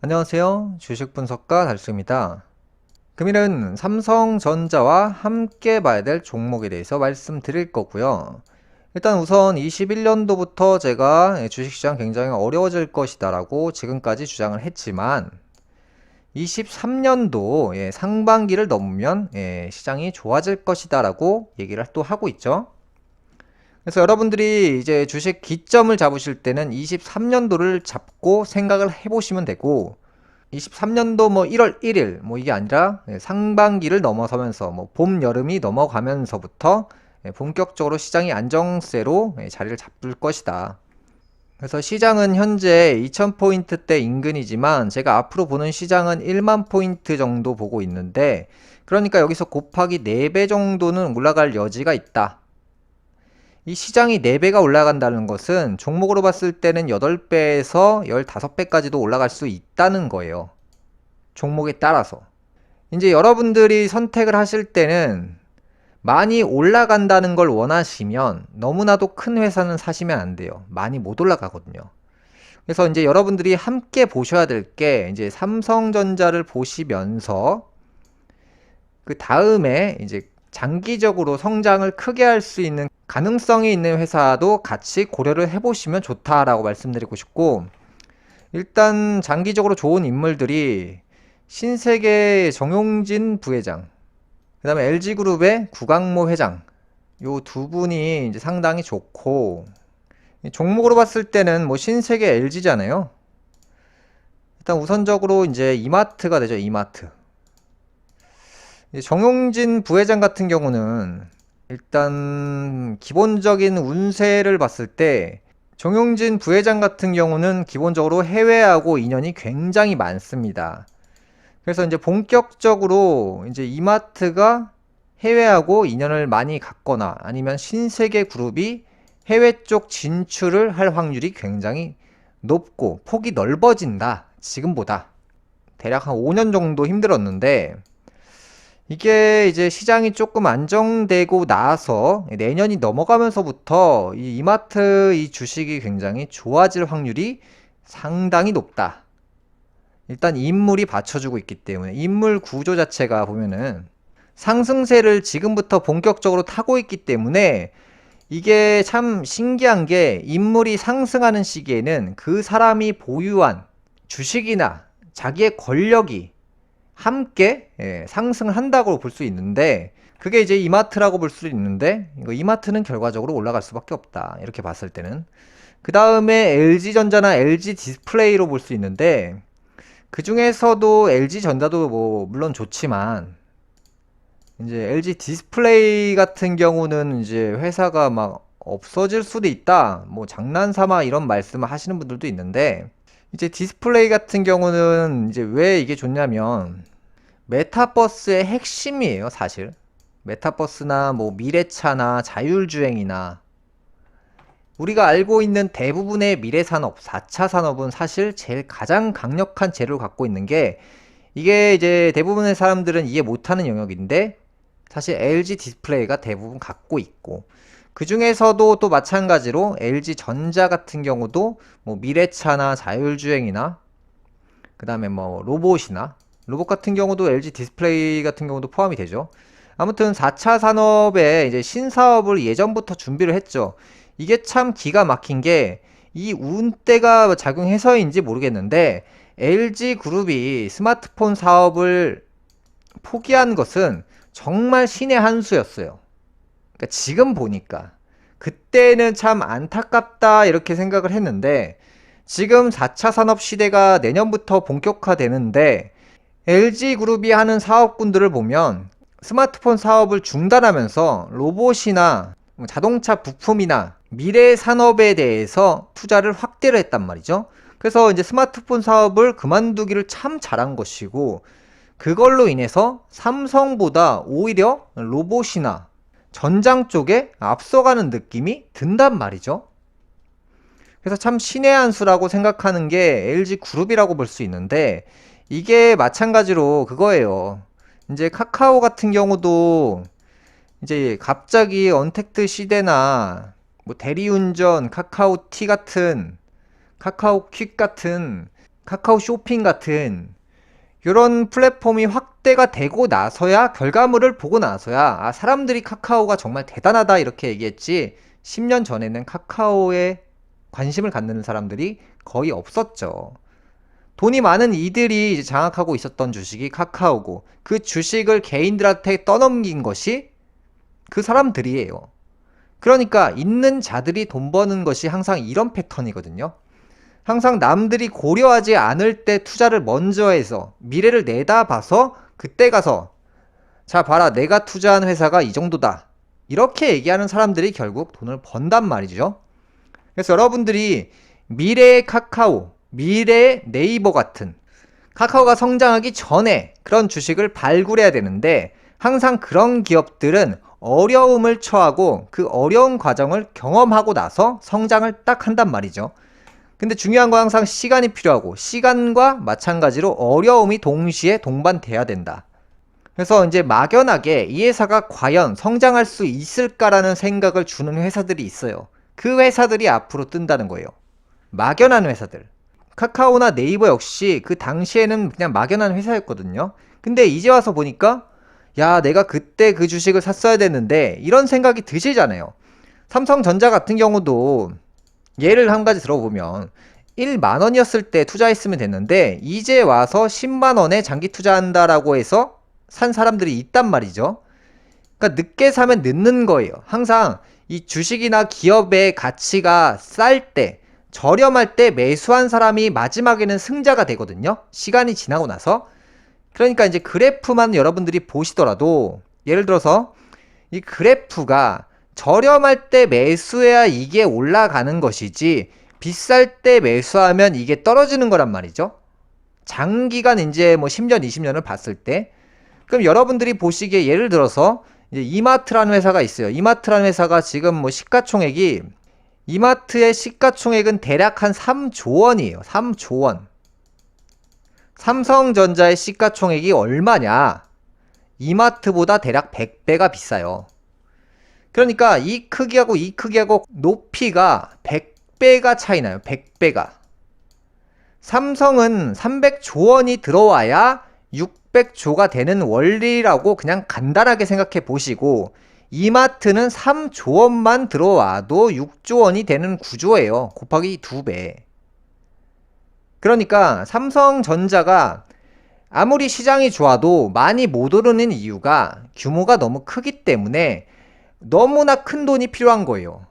안녕하세요. 주식분석가 달수입니다. 금일은 삼성전자와 함께 봐야 될 종목에 대해서 말씀드릴 거고요. 일단 우선 21년도부터 제가 주식시장 굉장히 어려워질 것이다 라고 지금까지 주장을 했지만 23년도 상반기를 넘으면 시장이 좋아질 것이다 라고 얘기를 또 하고 있죠. 그래서 여러분들이 이제 주식 기점을 잡으실 때는 23년도를 잡고 생각을 해보시면 되고 23년도 뭐 1월 1일 뭐 이게 아니라 상반기를 넘어서면서 뭐 봄, 여름이 넘어가면서부터 본격적으로 시장이 안정세로 자리를 잡을 것이다. 그래서 시장은 현재 2000포인트대 인근이지만 제가 앞으로 보는 시장은 1만 포인트 정도 보고 있는데 그러니까 여기서 곱하기 4배 정도는 올라갈 여지가 있다. 이 시장이 4배가 올라간다는 것은 종목으로 봤을 때는 8배에서 15배까지도 올라갈 수 있다는 거예요. 종목에 따라서. 이제 여러분들이 선택을 하실 때는 많이 올라간다는 걸 원하시면 너무나도 큰 회사는 사시면 안 돼요. 많이 못 올라가거든요. 그래서 이제 여러분들이 함께 보셔야 될 게 이제 삼성전자를 보시면서 그 다음에 이제 장기적으로 성장을 크게 할 수 있는 가능성이 있는 회사도 같이 고려를 해보시면 좋다라고 말씀드리고 싶고, 일단 장기적으로 좋은 인물들이 신세계 정용진 부회장, 그 다음에 LG그룹의 구강모 회장, 요 두 분이 이제 상당히 좋고, 종목으로 봤을 때는 뭐 신세계 LG잖아요. 일단 우선적으로 이제 이마트가 되죠, 이마트. 정용진 부회장 같은 경우는 일단 기본적인 운세를 봤을 때 정용진 부회장 같은 경우는 기본적으로 해외하고 인연이 굉장히 많습니다. 그래서 이제 본격적으로 이제 이마트가 해외하고 인연을 많이 갖거나 아니면 신세계 그룹이 해외 쪽 진출을 할 확률이 굉장히 높고 폭이 넓어진다. 지금보다. 대략 한 5년 정도 힘들었는데 이게 이제 시장이 조금 안정되고 나서 내년이 넘어가면서부터 이 이마트 이 주식이 굉장히 좋아질 확률이 상당히 높다. 일단 인물이 받쳐주고 있기 때문에 인물 구조 자체가 보면은 상승세를 지금부터 본격적으로 타고 있기 때문에 이게 참 신기한 게 인물이 상승하는 시기에는 그 사람이 보유한 주식이나 자기의 권력이 함께 상승을 한다고 볼 수 있는데 그게 이제 이마트라고 볼 수 있는데 이거 이마트는 결과적으로 올라갈 수밖에 없다. 이렇게 봤을 때는 그 다음에 LG전자나 LG디스플레이로 볼 수 있는데 그 중에서도 LG전자도 뭐 물론 좋지만 이제 LG디스플레이 같은 경우는 이제 회사가 막 없어질 수도 있다. 뭐 장난삼아 이런 말씀을 하시는 분들도 있는데 이제 디스플레이 같은 경우는 이제 왜 이게 좋냐면 메타버스의 핵심이에요, 사실. 메타버스나 뭐 미래차나 자율주행이나 우리가 알고 있는 대부분의 미래산업, 4차 산업은 사실 제일 가장 강력한 재료를 갖고 있는 게 이게 이제 대부분의 사람들은 이해 못하는 영역인데 사실 LG 디스플레이가 대부분 갖고 있고 그 중에서도 또 마찬가지로 LG 전자 같은 경우도 뭐 미래차나 자율주행이나 그 다음에 뭐 로봇이나 로봇 같은 경우도 LG 디스플레이 같은 경우도 포함이 되죠. 아무튼 4차 산업에 이제 신사업을 예전부터 준비를 했죠. 이게 참 기가 막힌 게 이 운대가 작용해서인지 모르겠는데 LG 그룹이 스마트폰 사업을 포기한 것은 정말 신의 한 수였어요. 그러니까 지금 보니까 그때는 참 안타깝다 이렇게 생각을 했는데 지금 4차 산업 시대가 내년부터 본격화되는데 LG그룹이 하는 사업군들을 보면 스마트폰 사업을 중단하면서 로봇이나 자동차 부품이나 미래 산업에 대해서 투자를 확대를 했단 말이죠. 그래서 이제 스마트폰 사업을 그만두기를 참 잘한 것이고 그걸로 인해서 삼성보다 오히려 로봇이나 전장 쪽에 앞서가는 느낌이 든단 말이죠. 그래서 참 신의 한 수라고 생각하는 게 LG 그룹이라고 볼 수 있는데 이게 마찬가지로 그거예요. 이제 카카오 같은 경우도 이제 갑자기 언택트 시대나 뭐 대리운전, 카카오티 같은 카카오퀵 같은 카카오 쇼핑 같은 이런 플랫폼이 확대가 되고 나서야, 결과물을 보고 나서야 사람들이 카카오가 정말 대단하다 이렇게 얘기했지, 10년 전에는 카카오에 관심을 갖는 사람들이 거의 없었죠. 돈이 많은 이들이 이제 장악하고 있었던 주식이 카카오고, 그 주식을 개인들한테 떠넘긴 것이 그 사람들이에요. 그러니까 있는 자들이 돈 버는 것이 항상 이런 패턴이거든요. 항상 남들이 고려하지 않을 때 투자를 먼저 해서 미래를 내다봐서 그때 가서, 자 봐라, 내가 투자한 회사가 이 정도다, 이렇게 얘기하는 사람들이 결국 돈을 번단 말이죠. 그래서 여러분들이 미래의 카카오, 미래의 네이버 같은, 카카오가 성장하기 전에 그런 주식을 발굴해야 되는데, 항상 그런 기업들은 어려움을 처하고 그 어려운 과정을 경험하고 나서 성장을 딱 한단 말이죠. 근데 중요한 건 항상 시간이 필요하고, 시간과 마찬가지로 어려움이 동시에 동반돼야 된다. 그래서 이제 막연하게 이 회사가 과연 성장할 수 있을까라는 생각을 주는 회사들이 있어요. 그 회사들이 앞으로 뜬다는 거예요. 막연한 회사들. 카카오나 네이버 역시 그 당시에는 그냥 막연한 회사였거든요. 근데 이제 와서 보니까, 야, 내가 그때 그 주식을 샀어야 됐는데, 이런 생각이 드시잖아요. 삼성전자 같은 경우도 예를 한 가지 들어보면, 1만 원이었을 때 투자했으면 됐는데 이제 와서 10만 원에 장기 투자한다라고 해서 산 사람들이 있단 말이죠. 그러니까 늦게 사면 늦는 거예요. 항상 이 주식이나 기업의 가치가 쌀 때, 저렴할 때 매수한 사람이 마지막에는 승자가 되거든요. 시간이 지나고 나서. 그러니까 이제 그래프만 여러분들이 보시더라도, 예를 들어서 이 그래프가 저렴할 때 매수해야 이게 올라가는 것이지, 비쌀 때 매수하면 이게 떨어지는 거란 말이죠. 장기간 이제 뭐 10년, 20년을 봤을 때. 그럼 여러분들이 보시기에, 예를 들어서 이제 이마트라는 회사가 있어요. 이마트라는 회사가 지금 뭐 시가총액이, 이마트의 시가총액은 대략 한 3조 원이에요. 3조 원. 삼성전자의 시가총액이 얼마냐? 이마트보다 대략 100배가 비싸요. 그러니까 이 크기하고 이 크기하고 높이가 100배가 차이 나요. 100배가. 삼성은 300조 원이 들어와야 600조가 되는 원리라고 그냥 간단하게 생각해 보시고, 이마트는 3조 원만 들어와도 6조 원이 되는 구조예요. 곱하기 2배. 그러니까 삼성전자가 아무리 시장이 좋아도 많이 못 오르는 이유가 규모가 너무 크기 때문에 너무나 큰 돈이 필요한 거예요.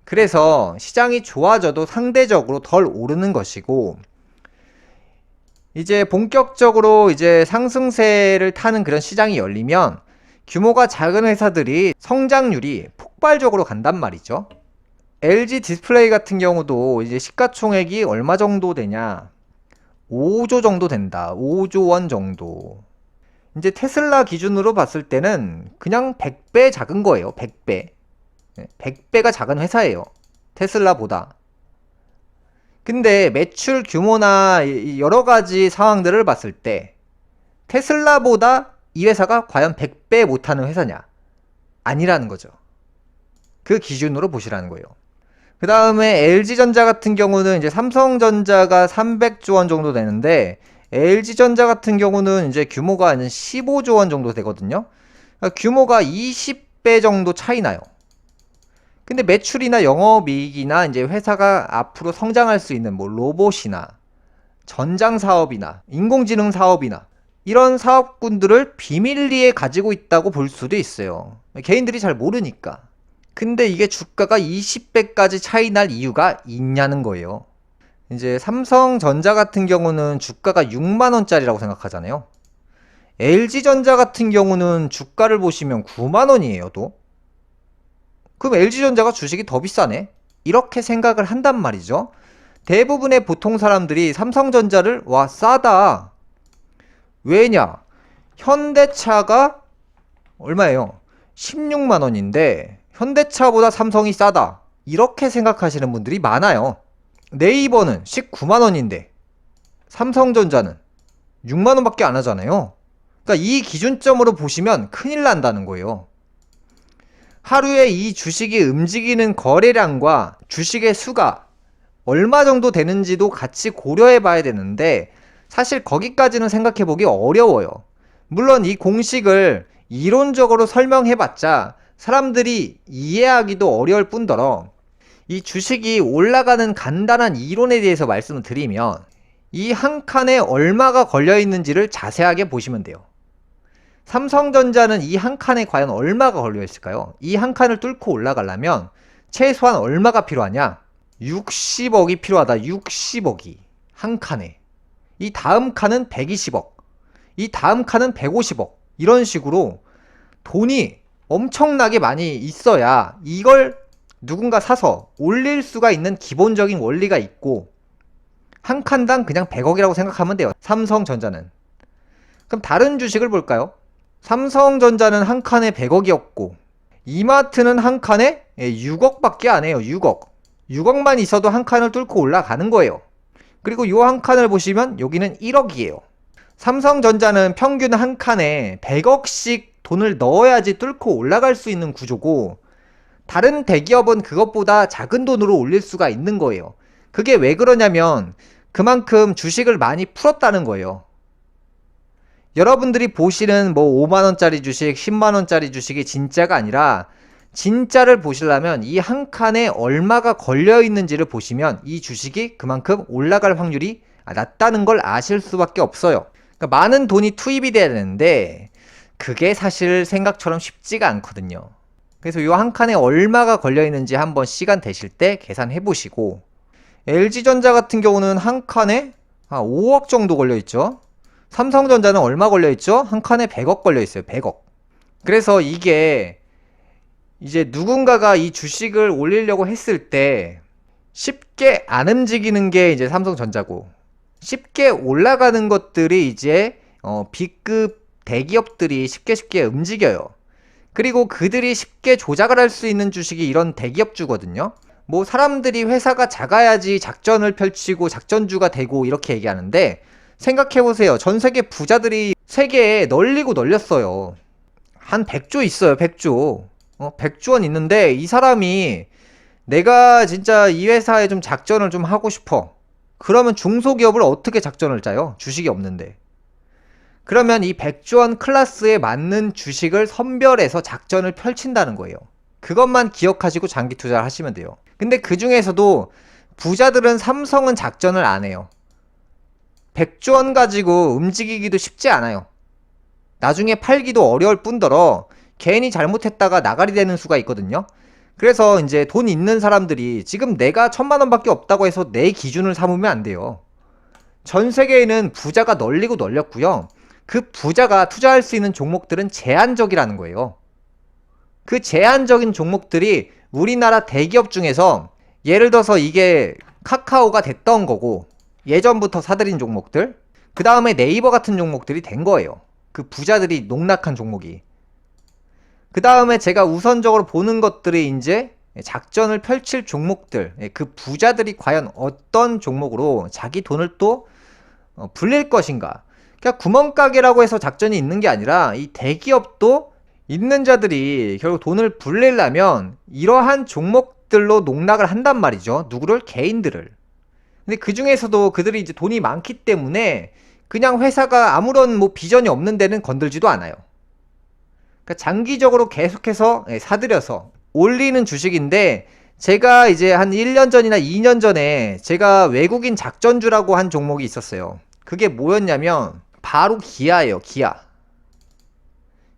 그래서 시장이 좋아져도 상대적으로 덜 오르는 것이고, 이제 본격적으로 이제 상승세를 타는 그런 시장이 열리면 규모가 작은 회사들이 성장률이 폭발적으로 간단 말이죠. LG 디스플레이 같은 경우도 이제 시가총액이 얼마 정도 되냐? 5조 정도 된다. 5조 원 정도. 이제 테슬라 기준으로 봤을 때는 그냥 100배 작은 거예요. 100배. 100배가 작은 회사예요. 테슬라보다. 근데 매출 규모나 여러 가지 상황들을 봤을 때 테슬라보다 이 회사가 과연 100배 못하는 회사냐? 아니라는 거죠. 그 기준으로 보시라는 거예요. 그 다음에 LG전자 같은 경우는 이제 삼성전자가 300조 원 정도 되는데, LG전자 같은 경우는 이제 규모가 15조 원 정도 되거든요. 그러니까 규모가 20배 정도 차이 나요. 근데 매출이나 영업이익이나 이제 회사가 앞으로 성장할 수 있는 뭐 로봇이나 전장 사업이나 인공지능 사업이나 이런 사업군들을 비밀리에 가지고 있다고 볼 수도 있어요. 개인들이 잘 모르니까. 근데 이게 주가가 20배까지 차이 날 이유가 있냐는 거예요. 이제 삼성전자 같은 경우는 주가가 6만원짜리라고 생각하잖아요. LG전자 같은 경우는 주가를 보시면 9만원이에요, 또. 그럼 LG전자가 주식이 더 비싸네? 이렇게 생각을 한단 말이죠. 대부분의 보통 사람들이 삼성전자를, 와, 싸다. 왜냐? 현대차가 얼마예요? 16만원인데 현대차보다 삼성이 싸다. 이렇게 생각하시는 분들이 많아요. 네이버는 19만원인데 삼성전자는 6만원밖에 안 하잖아요. 그러니까 이 기준점으로 보시면 큰일 난다는 거예요. 하루에 이 주식이 움직이는 거래량과 주식의 수가 얼마 정도 되는지도 같이 고려해 봐야 되는데 사실 거기까지는 생각해 보기 어려워요. 물론 이 공식을 이론적으로 설명해 봤자 사람들이 이해하기도 어려울 뿐더러 이 주식이 올라가는 간단한 이론에 대해서 말씀을 드리면 이 한 칸에 얼마가 걸려 있는지를 자세하게 보시면 돼요. 삼성전자는 이 한 칸에 과연 얼마가 걸려 있을까요? 이 한 칸을 뚫고 올라가려면 최소한 얼마가 필요하냐? 60억이 필요하다. 60억이 한 칸에. 이 다음 칸은 120억. 이 다음 칸은 150억. 이런 식으로 돈이 엄청나게 많이 있어야 이걸 누군가 사서 올릴 수가 있는 기본적인 원리가 있고 한 칸당 그냥 100억이라고 생각하면 돼요. 삼성전자는. 그럼 다른 주식을 볼까요? 삼성전자는 한 칸에 100억이었고 이마트는 한 칸에 6억밖에 안 해요. 6억. 6억만 있어도 한 칸을 뚫고 올라가는 거예요. 그리고 이 한 칸을 보시면 여기는 1억이에요. 삼성전자는 평균 한 칸에 100억씩 돈을 넣어야지 뚫고 올라갈 수 있는 구조고 다른 대기업은 그것보다 작은 돈으로 올릴 수가 있는 거예요. 그게 왜 그러냐면 그만큼 주식을 많이 풀었다는 거예요. 여러분들이 보시는 뭐 5만원짜리 주식, 10만원짜리 주식이 진짜가 아니라 진짜를 보시려면 이 한 칸에 얼마가 걸려 있는지를 보시면 이 주식이 그만큼 올라갈 확률이 낮다는 걸 아실 수밖에 없어요. 그러니까 많은 돈이 투입이 돼야 되는데 그게 사실 생각처럼 쉽지가 않거든요. 그래서 이 한 칸에 얼마가 걸려 있는지 한번 시간 되실 때 계산해 보시고 LG전자 같은 경우는 한 칸에 5억 정도 걸려 있죠. 삼성전자는 얼마 걸려 있죠? 한 칸에 100억 걸려 있어요. 100억. 그래서 이게 이제 누군가가 이 주식을 올리려고 했을 때 쉽게 안 움직이는 게 이제 삼성전자고 쉽게 올라가는 것들이 이제 B급 대기업들이 쉽게 움직여요. 그리고 그들이 쉽게 조작을 할 수 있는 주식이 이런 대기업주거든요. 뭐 사람들이 회사가 작아야지 작전을 펼치고 작전주가 되고 이렇게 얘기하는데 생각해보세요. 전 세계 부자들이 세계에 널리고 널렸어요. 한 100조 있어요. 100조. 100조 원 있는데 이 사람이 내가 진짜 이 회사에 좀 작전을 좀 하고 싶어. 그러면 중소기업을 어떻게 작전을 짜요? 주식이 없는데. 그러면 이 100조 원 클래스에 맞는 주식을 선별해서 작전을 펼친다는 거예요. 그것만 기억하시고 장기 투자를 하시면 돼요. 근데 그 중에서도 부자들은 삼성은 작전을 안 해요. 100조 원 가지고 움직이기도 쉽지 않아요. 나중에 팔기도 어려울 뿐더러 괜히 잘못했다가 나가리 되는 수가 있거든요. 그래서 이제 돈 있는 사람들이 지금 내가 1000만 원밖에 없다고 해서 내 기준을 삼으면 안 돼요. 전 세계에는 부자가 널리고 널렸고요. 그 부자가 투자할 수 있는 종목들은 제한적이라는 거예요. 그 제한적인 종목들이 우리나라 대기업 중에서 예를 들어서 이게 카카오가 됐던 거고 예전부터 사들인 종목들, 그 다음에 네이버 같은 종목들이 된 거예요. 그 부자들이 농락한 종목이. 그 다음에 제가 우선적으로 보는 것들이 이제 작전을 펼칠 종목들, 그 부자들이 과연 어떤 종목으로 자기 돈을 또 불릴 것인가. 그러니까 구멍가게라고 해서 작전이 있는 게 아니라 이 대기업도 있는 자들이 결국 돈을 불리려면 이러한 종목들로 농락을 한단 말이죠. 누구를? 개인들을. 근데 그 중에서도 그들이 이제 돈이 많기 때문에 그냥 회사가 아무런 뭐 비전이 없는 데는 건들지도 않아요. 그러니까 장기적으로 계속해서 사들여서 올리는 주식인데 제가 이제 한 1년 전이나 2년 전에 제가 외국인 작전주라고 한 종목이 있었어요. 그게 뭐였냐면 바로 기아예요.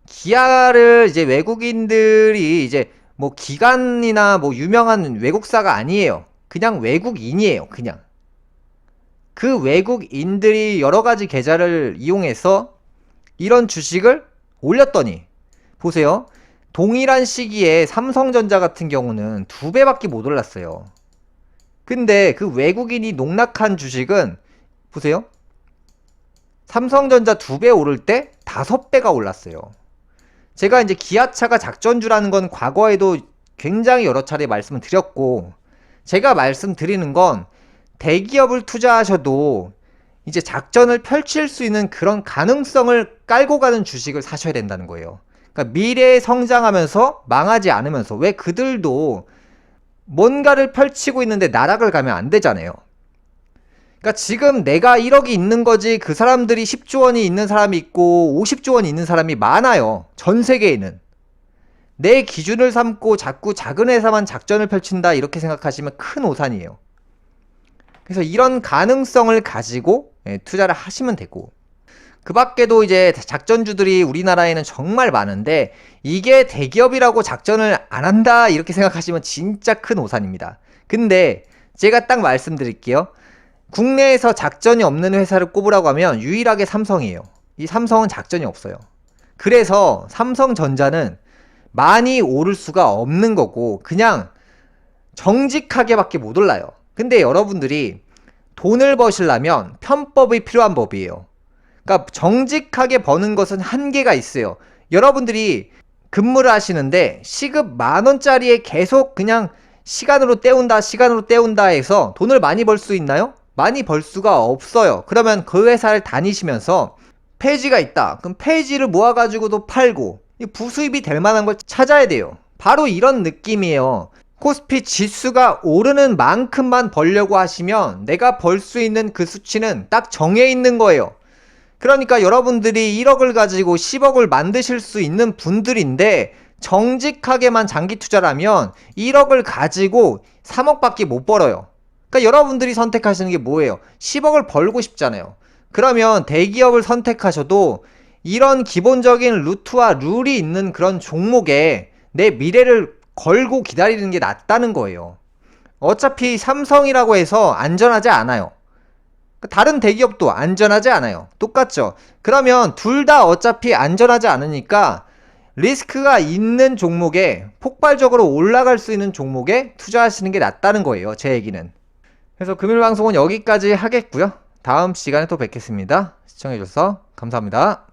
기아를 이제 외국인들이 이제 뭐 기관이나 뭐 유명한 외국사가 아니에요. 그냥 외국인이에요. 그냥. 그 외국인들이 여러 가지 계좌를 이용해서 이런 주식을 올렸더니 보세요. 동일한 시기에 삼성전자 같은 경우는 2배밖에 못 올랐어요. 근데 그 외국인이 농락한 주식은 보세요. 삼성전자 2배 오를 때 5배가 올랐어요. 제가 이제 기아차가 작전주라는 건 과거에도 굉장히 여러 차례 말씀을 드렸고 제가 말씀드리는 건 대기업을 투자하셔도 이제 작전을 펼칠 수 있는 그런 가능성을 깔고 가는 주식을 사셔야 된다는 거예요. 그러니까 미래에 성장하면서 망하지 않으면서 왜 그들도 뭔가를 펼치고 있는데 나락을 가면 안 되잖아요. 그러니까 지금 내가 1억이 있는 거지 그 사람들이 10조 원이 있는 사람이 있고 50조 원이 있는 사람이 많아요. 전 세계에는. 내 기준을 삼고 자꾸 작은 회사만 작전을 펼친다 이렇게 생각하시면 큰 오산이에요. 그래서 이런 가능성을 가지고 투자를 하시면 되고, 그 밖에도 이제 작전주들이 우리나라에는 정말 많은데 이게 대기업이라고 작전을 안 한다 이렇게 생각하시면 진짜 큰 오산입니다. 근데 제가 딱 말씀드릴게요. 국내에서 작전이 없는 회사를 꼽으라고 하면 유일하게 삼성이에요. 이 삼성은 작전이 없어요. 그래서 삼성전자는 많이 오를 수가 없는 거고 그냥 정직하게밖에 못 올라요. 근데 여러분들이 돈을 버시려면 편법이 필요한 법이에요. 그러니까 정직하게 버는 것은 한계가 있어요. 여러분들이 근무를 하시는데 시급 10,000원짜리에 계속 그냥 시간으로 때운다 해서 돈을 많이 벌 수 있나요? 많이 벌 수가 없어요. 그러면 그 회사를 다니시면서 폐지가 있다. 그럼 폐지를 모아가지고도 팔고 부수입이 될 만한 걸 찾아야 돼요. 바로 이런 느낌이에요. 코스피 지수가 오르는 만큼만 벌려고 하시면 내가 벌 수 있는 그 수치는 딱 정해 있는 거예요. 그러니까 여러분들이 1억을 가지고 10억을 만드실 수 있는 분들인데 정직하게만 장기 투자를 하면 1억을 가지고 3억밖에 못 벌어요. 그러니까 여러분들이 선택하시는 게 뭐예요? 10억을 벌고 싶잖아요. 그러면 대기업을 선택하셔도 이런 기본적인 루트와 룰이 있는 그런 종목에 내 미래를 걸고 기다리는 게 낫다는 거예요. 어차피 삼성이라고 해서 안전하지 않아요. 다른 대기업도 안전하지 않아요. 똑같죠? 그러면 둘 다 어차피 안전하지 않으니까 리스크가 있는 종목에 폭발적으로 올라갈 수 있는 종목에 투자하시는 게 낫다는 거예요. 제 얘기는. 그래서 금요일 방송은 여기까지 하겠고요. 다음 시간에 또 뵙겠습니다. 시청해주셔서 감사합니다.